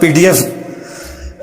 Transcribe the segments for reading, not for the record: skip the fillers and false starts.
PDF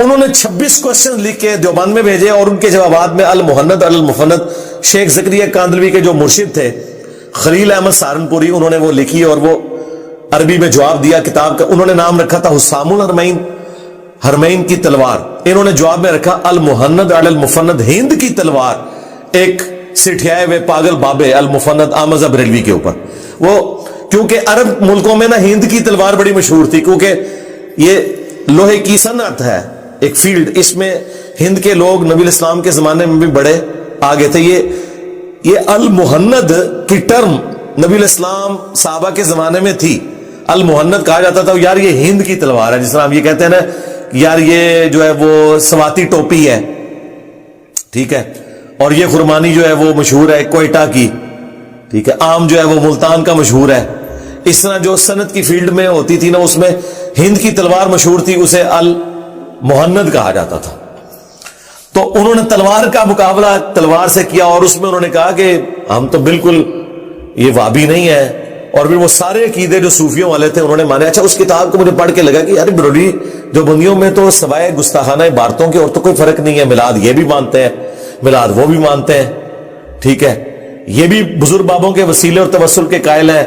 انہوں نے 26 question لکھ کے دیوبند میں بھیجے اور ان کے جوابات میں المحند المفند شیخ زکریا کاندلوی کے جو مرشد تھے خلیل احمد سہارنپوری، انہوں نے وہ لکھی اور وہ عربی میں جواب دیا کتاب کا. انہوں نے نام رکھا تھا حسام الحرمین، حرمین کی تلوار. انہوں نے جواب میں رکھا المحند المفند ہند کی تلوار، ایک سٹھیائے ہوئے پاگل بابے المفند احمد بریلوی کے اوپر. وہ کیونکہ عرب ملکوں میں نا ہند کی تلوار بڑی مشہور تھی، کیونکہ یہ لوہے کی صنعت ہے ایک فیلڈ، اس میں ہند کے لوگ نبی الاسلام کے زمانے میں بھی بڑے آگے تھے. یہ المحند کی ٹرم نبی الاسلام صحابہ کے زمانے میں تھی. المحند کہا جاتا تھا یار یہ ہند کی تلوار ہے، جس طرح ہم یہ کہتے ہیں نا یار یہ جو ہے وہ سواتی ٹوپی ہے، ٹھیک ہے، اور یہ خرمانی جو ہے وہ مشہور ہے کوئٹہ کی، ٹھیک ہے، آم جو ہے وہ ملتان کا مشہور ہے. اس طرح جو صنعت کی فیلڈ میں ہوتی تھی نا اس میں ہند کی تلوار مشہور تھی، اسے المحند کہا جاتا تھا. تو انہوں نے تلوار کا مقابلہ تلوار سے کیا اور اس میں انہوں نے کہا کہ ہم تو بالکل یہ وابی نہیں ہے. اور پھر وہ سارے عقیدے جو صوفیوں والے تھے انہوں نے مانے. اچھا اس کتاب کو مجھے پڑھ کے لگا کہ یار برولی جو بندیوں میں تو سوائے گستاخانہ عبارتوں کے اور تو کوئی فرق نہیں ہے. میلاد یہ بھی مانتے ہیں، میلاد وہ بھی مانتے ہیں، ٹھیک ہے، یہ بھی بزرگ بابوں کے وسیلے اور توسل کے قائل ہیں،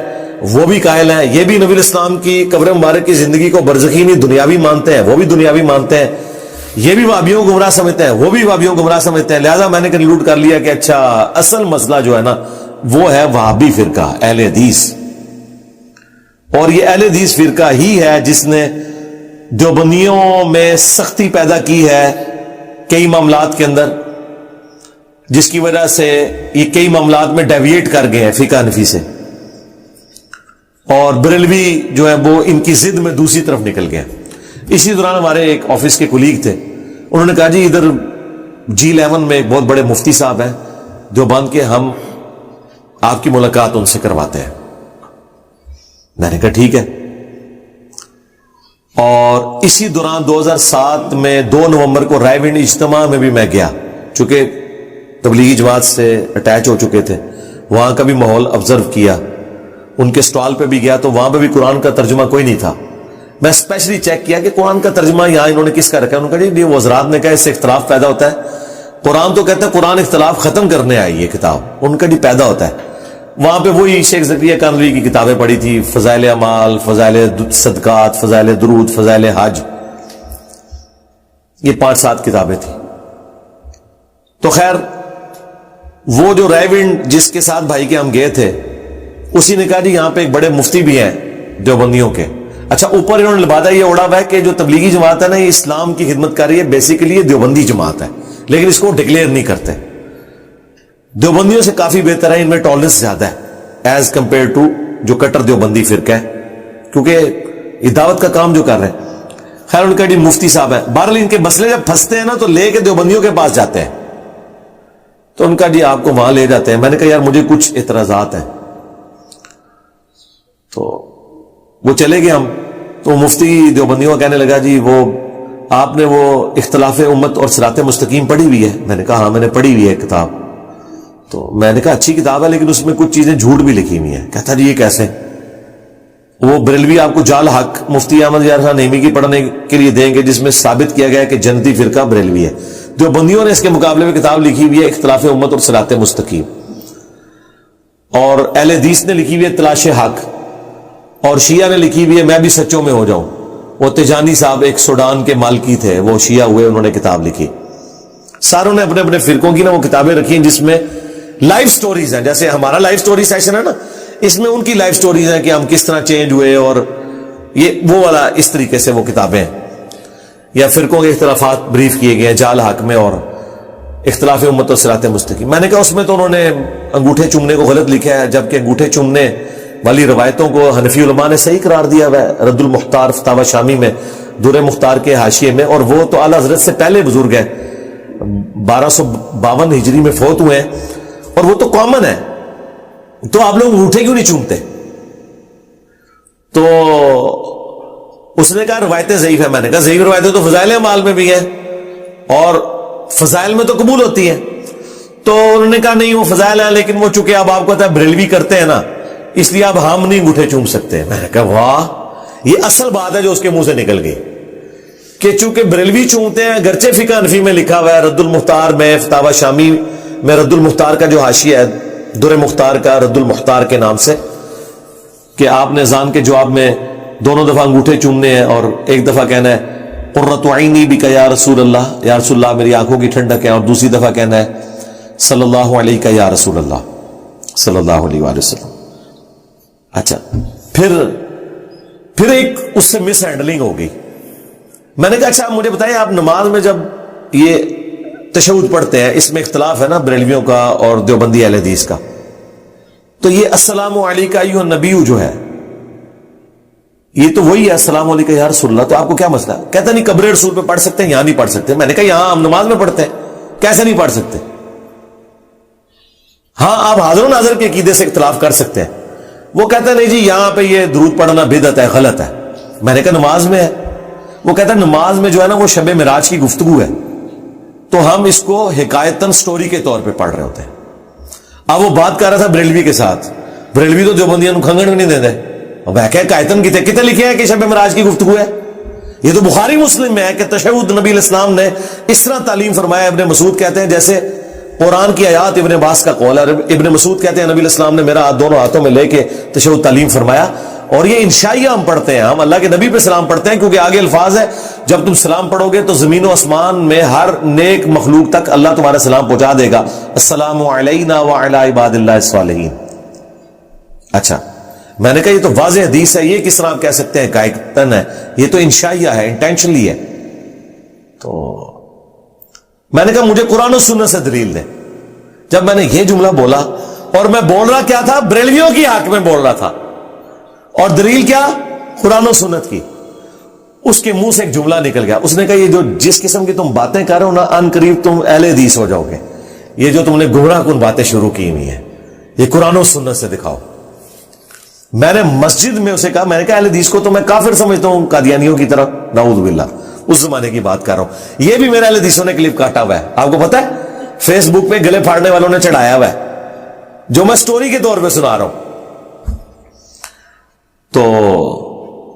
وہ بھی قائل ہیں، یہ بھی نبی الاسلام کی قبر مبارک کی زندگی کو برزخی نہیں دنیاوی مانتے ہیں، وہ بھی دنیاوی مانتے ہیں، یہ بھی وابیوں کو گمراہ سمجھتے ہیں، وہ بھی وابیوں کو گمراہ سمجھتے ہیں. لہذا میں نے کنکلوڈ کر لیا کہ اچھا اصل مسئلہ جو ہے نا وہ ہے وہابی فرقہ اہل حدیث. اور یہ اہل حدیث فرقہ ہی ہے جس نے دیوبندیوں میں سختی پیدا کی ہے کئی معاملات کے اندر، جس کی وجہ سے یہ کئی معاملات میں ڈیویٹ کر گئے ہیں فقہ حنفی سے. اور بریلوی جو ہے وہ ان کی ضد میں دوسری طرف نکل گیا. اسی دوران ہمارے ایک آفس کے کولیگ تھے، انہوں نے کہا جی ادھر G11 میں ایک بہت بڑے مفتی صاحب ہیں دیوبند کے، ہم آپ کی ملاقات ان سے کرواتے ہیں. میں نے کہا ٹھیک ہے. اور اسی دوران 2007 میں 2 نومبر کو رائے ونڈ اجتماع میں بھی میں گیا، چونکہ تبلیغی جماعت سے اٹیچ ہو چکے تھے، وہاں کا بھی ماحول آبزرو کیا. ان کے سٹال پہ بھی گیا تو وہاں پہ بھی قرآن کا ترجمہ کوئی نہیں تھا. میں اسپیشلی چیک کیا کہ قرآن کا ترجمہ یہاں انہوں نے کس کا رکھا ہے. انہوں نے کہا جی وہ حضرات نے کہا اس سے اختلاف پیدا ہوتا ہے. قرآن تو کہتا ہے قرآن اختلاف ختم کرنے آئی یہ کتاب، ان کا جی پیدا ہوتا ہے. وہاں پہ وہی شیخ زکریا کاندلوی کی کتابیں پڑھی تھی، فضائل اعمال، فضائل صدقات، فضائل درود، فضائل حج، یہ 5-7 کتابیں تھیں. تو خیر وہ جو رائے ونڈ جس کے ساتھ بھائی کے ہم گئے تھے اسی نے کہا جی یہاں پہ ایک بڑے مفتی بھی ہیں دیوبندیوں کے. اچھا اوپر انہوں نے لبادہ یہ اڑا ہوا ہے کہ جو تبلیغی جماعت ہے نا یہ اسلام کی خدمت کر رہی ہے، بیسیکلی یہ دیوبندی جماعت ہے، لیکن اس کو ڈکلیئر نہیں کرتے. دیوبندیوں سے کافی بہتر ہے، ان میں ٹالرنس زیادہ ہے ایز کمپیئر ٹو جو کٹر دیوبندی فرقہ ہے، کیونکہ یہ دعوت کا کام جو کر رہے ہیں. خیر ان کا جی مفتی صاحب ہے. بہرحال ان کے مسئلے جب پھنستے ہیں نا تو لے کے دیوبندیوں کے پاس جاتے ہیں. تو ان کا جی آپ کو وہاں لے جاتے ہیں. میں نے کہا یار مجھے کچھ اعتراضات ہیں. تو وہ چلے گئے ہم. تو مفتی دیوبندیوں کہنے لگا جی وہ آپ نے وہ اختلاف امت اور صراط مستقیم پڑھی ہوئی ہے؟ میں نے کہا ہاں میں نے پڑھی ہوئی ہے کتاب. تو میں نے کہا اچھی کتاب ہے لیکن اس میں کچھ چیزیں جھوٹ بھی لکھی ہوئی ہیں. کہتا جی یہ کیسے؟ وہ بریلوی آپ کو جال حق مفتی احمد یار خان نعیمی کی پڑھنے کے لیے دیں گے جس میں ثابت کیا گیا کہ جنتی فرقہ بریلوی ہے. دیوبندیوں نے اس کے مقابلے میں کتاب لکھی ہوئی ہے اختلاف امت اور صراط مستقیم، اور اہل حدیث نے لکھی ہوئی ہے تلاش حق، اور شیعہ نے لکھی ہوئی ہے میں بھی سچوں میں ہو جاؤں. وہ تجانی صاحب ایک سوڈان کے مالکی تھے، وہ شیعہ ہوئے، انہوں نے کتاب لکھی. ساروں نے اپنے اپنے فرقوں کی نا وہ کتابیں رکھی ہیں جس میں لائف سٹوریز ہیں. جیسے ہمارا لائف سٹوری سیشن ہے نا، اس میں ان کی لائف سٹوریز ہیں کہ ہم کس طرح چینج ہوئے، اور یہ وہ والا اس طریقے سے وہ کتابیں ہیں. یا فرقوں کے اختلافات بریف کیے گئے ہیں جال حق میں اور اختلاف امت اور صراط مستقیم. میں نے کہا اس میں تو انہوں نے انگوٹھے چومنے کو غلط لکھا ہے، جبکہ انگوٹھے چومنے والی روایتوں کو حنفی علماء نے صحیح قرار دیا ہوا ہے رد المختار فتاوی شامی میں، در مختار کے حاشیے میں. اور وہ تو اعلیٰ حضرت سے پہلے بزرگ ہیں، 1252 ہجری میں فوت ہوئے ہیں، اور وہ تو کامن ہے. تو آپ لوگ انگوٹھے کیوں نہیں چومتے؟ تو اس نے کہا روایتیں ضعیف ہیں. میں نے کہا ضعیف روایتیں تو فضائل اعمال میں بھی ہیں اور فضائل میں تو قبول ہوتی ہیں. تو انہوں نے کہا نہیں وہ فضائل ہیں لیکن وہ چونکہ اب آپ کو پتا ہے بریلوی کرتے ہیں نا اس لیے اب ہم نہیں انگوٹھے چوم سکتے. میں نے کہا واہ، یہ اصل بات ہے جو اس کے منہ سے نکل گئی. کہ چونکہ بریلوی چونتے ہیں، گرچہ فقہ حنفی میں لکھا ہوا ہے رد المختار میں، فتاوی شامی میں رد المختار کا جو حاشیہ ہے در مختار کا رد المختار کے نام سے، کہ آپ نے اذان کے جواب میں دونوں دفعہ انگوٹھے چومنے ہیں اور ایک دفعہ کہنا ہے قرۃ عینی بک یا رسول اللہ، یا رسول اللہ میری آنکھوں کی ٹھنڈک ہے، اور دوسری دفعہ کہنا ہے صلی اللہ علیہ یا رسول اللہ صلی اللہ علیہ وآلہ وسلم. اچھا پھر ایک اس سے مس ہینڈلنگ ہو گئی. میں نے کہا اچھا مجھے بتائیں آپ نماز میں جب یہ تشہد پڑھتے ہیں، اس میں اختلاف ہے نا بریلویوں کا اور دیوبندی اہل حدیث کا، تو یہ السلام علیکہ ایھا النبی جو ہے یہ تو وہی ہے السلام علیکہ یا رسول اللہ، تو آپ کو کیا مسئلہ ہے؟ کہتا نہیں قبر رسول پہ پڑھ سکتے ہیں، یہاں نہیں پڑھ سکتے. میں نے کہا یہاں ہم نماز میں پڑھتے ہیں، کیسے نہیں پڑھ سکتے؟ ہاں آپ حاضر و ناظر کے عقیدے سے اختلاف کر سکتے ہیں. وہ کہتا ہے نہیں جی یہاں پہ یہ درود پڑھنا بدعت ہے، غلط ہے. میں نے کہا نماز میں ہے. وہ کہتا ہے نماز میں جو ہے نا وہ شب معراج کی گفتگو ہے، تو ہم اس کو حکایتاً سٹوری کے طور پہ پڑھ رہے ہوتے ہیں. اب وہ بات کر رہا تھا بریلوی کے ساتھ، بریلوی تو دیوبندیاں نوں کھنگن نہیں دے دے. اب میں کہا حکایتاً کتے لکھے ہیں کہ شب معراج کی گفتگو ہے؟ یہ تو بخاری مسلم میں ہے کہ تشہد نبی علیہ السلام نے اس طرح تعلیم فرمایا. ابن مسعود کہتے ہیں جیسے قرآن کی آیات ابن عباس کا قول ہے. ابن مسعود کہتے ہیں نبی علیہ السلام نے میرا ہاتھ دونوں ہاتھوں میں لے کے تشہد تعلیم فرمایا. اور یہ انشائیہ ہم پڑھتے ہیں، ہم اللہ کے نبی پہ سلام پڑھتے ہیں، کیونکہ آگے الفاظ ہے جب تم سلام پڑھو گے تو زمین و آسمان میں ہر نیک مخلوق تک اللہ تمہارا سلام پہنچا دے گا. السلام علینا وعلی عباد اللہ الصالحین. اچھا میں نے کہا یہ تو واضح حدیث ہے، یہ کس طرح آپ کہہ سکتے ہیں قائقتن ہے؟ یہ تو انشائیہ ہے، انٹینشنلی ہے. تو میں نے کہا مجھے قرآن و سنت سے دلیل دیں. جب میں نے یہ جملہ بولا، اور میں بول رہا کیا تھا؟ بریلویوں کی حق میں بول رہا تھا، اور دلیل کیا؟ قرآن و سنت کی. اس کے منہ سے ایک جملہ نکل گیا. اس نے کہا یہ جو جس قسم کی تم باتیں کر رہے ہو نا، ان قریب تم اہل حدیث ہو جاؤ گے. یہ جو تم نے گمراہ کن باتیں شروع کی ہوئی ہیں یہ قرآن و سنت سے دکھاؤ. میں نے مسجد میں اسے کہا، میں نے کہا اہل حدیث کو تو میں کافر سمجھتا ہوں قادیانیوں کی طرح، نعوذ باللہ. اس زمانے کی بات کر رہا ہوں. یہ بھی میرے اہل حدیثوں نے کلپ کاٹا ہوا ہے، آپ کو پتا ہے فیس بک پہ گلے پھاڑنے والوں نے چڑھایا ہوا ہے، جو میں سٹوری کے طور پہ سنا رہا ہوں. تو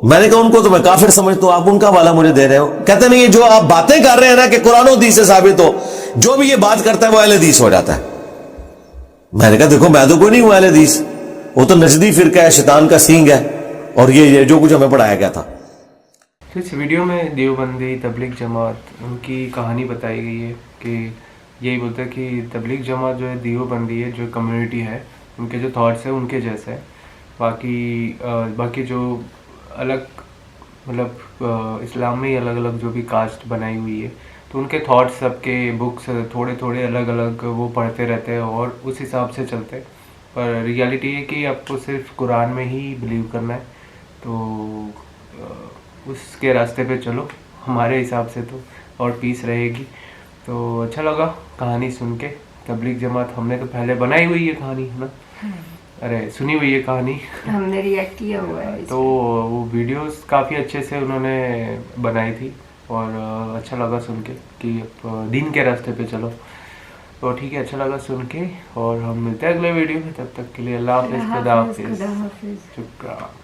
میں نے کہا ان کو تو میں کافر سمجھتا ہوں، آپ ان کا حوالہ مجھے دے رہے ہو. کہتے نہیں یہ جو آپ باتیں کر رہے ہیں نا کہ قرآن و حدیث سے ثابت ہو، جو بھی یہ بات کرتا ہے وہ اہل حدیث ہو جاتا ہے. میں نے کہا دیکھو میں تو کوئی نہیں ہوں اہل حدیث، وہ تو نجدی فرقہ ہے، شیطان کا سینگ ہے، اور یہ جو کچھ ہمیں پڑھایا گیا تھا. اس ویڈیو میں دیوبندی تبلیغ جماعت ان کی کہانی بتائی گئی ہے کہ یہی بولتا ہے کہ تبلیغ جماعت جو ہے دیوبندی ہے، جو کمیونٹی ہے ان کے جو تھاٹس ہیں ان کے جیسے ہے. باقی جو الگ مطلب اسلام میں ہی الگ الگ جو بھی کاسٹ بنائی ہوئی ہے تو ان کے تھاٹس سب کے بکس تھوڑے الگ الگ وہ پڑھتے رہتے ہیں اور اس حساب سے چلتے ہیں. پر ریالٹی ہے کہ آپ کو صرف قرآن میں ہی بلیو کرنا ہے، تو اس کے راستے پہ چلو ہمارے حساب سے تو، اور پیس رہے گی. تو اچھا لگا کہانی سن کے. تبلیغ جماعت ہم نے تو پہلے بنائی ہوئی ہے کہانی ہے نا، ارے سنی ہوئی ہے کہانی، ہم نے ریئیکٹ کیا ہوا ہے. تو وہ ویڈیوز کافی اچھے سے انہوں نے بنائی تھی اور اچھا لگا سن کے کہ اب دین کے راستے پہ چلو. تو ٹھیک ہے، اچھا لگا سن کے، اور ہم ملتے ہیں اگلے ویڈیو میں. تب تک کے لیے اللہ حافظ، خدا حافظ، شکریہ.